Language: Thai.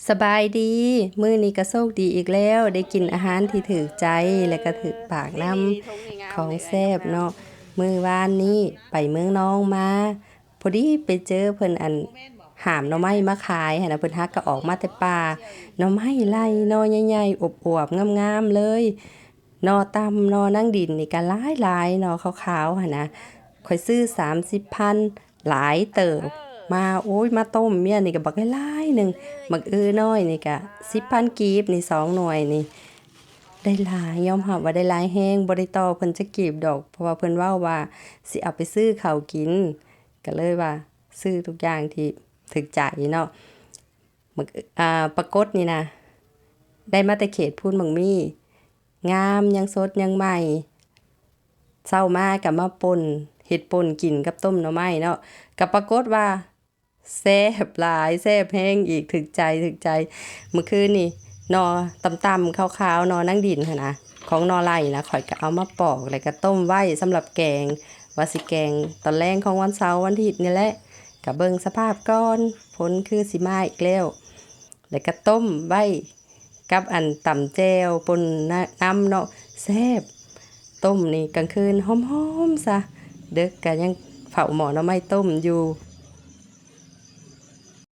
สบายดีมื้อนี้ก็โชคดีอีกแล้วได้กินอาหารที่ถูกใจและก็ถูกปากนำของแซ่บเนาะมื้อวานนี้ไปเมืองน้องมาพอดีไปเจอเพิ่นหามหน่อไม้มาขายหั้นน่ะเพิ่นฮักก็ออกมาแต่ป่าหน่อไม้ไล่หน่อใหญ่ๆอวบๆงามๆเลยหน่อตำหน่อนางดินนี่ก็หลายๆหน่อขาวๆหั่นนะข้อยซื้อ30,000หลายเติบ มาโอ้ยมาต้มเมียนี่ก็บักหลายๆหนึ่งบักน้อยนี่ก็10,000กีบนี่2หน่วยนี่ได้หลายยอมรับว่าได้หลายแฮงบ่ได้ต่อเพิ่นจักกีบดอกเพราะว่าเพิ่นเว้าว่าสิเอาไปซื้อข้าวกินก็เลยว่าซื้อทุกอย่างที่ถูกใจเนาะบักปรากฏนี่นะได้มาแต่เขตพูนบักมี่งามยังสดยังใหม่เช้ามาก็มาป่นเฮ็ดป่นกินกับต้มหน่อไม้เนาะก็ปรากฏว่า แซ่บหลายแซ่บแห้งอีกถึกใจถึกใจเมื่อคืนนี่นอต่ำๆขาวๆนอนั่งดินหั่นนะของนอไล่นะข่อยก็เอามาปอกแล้วก็ต้มไว้สำหรับแกงว่าสิแกงตอนแรงของวันเสาร์วันอาทิตย์นี่แหละก็เบิ่งสภาพก่อนผลคือสิมาอีกแล้วก็ต้มไว้กับตำแจ่วป่นน้ำเนาะแซ่บต้มนี่กลางคืนหอมๆซะเด็กก็ยังเผาหม้อหน่อไม้ต้มอยู่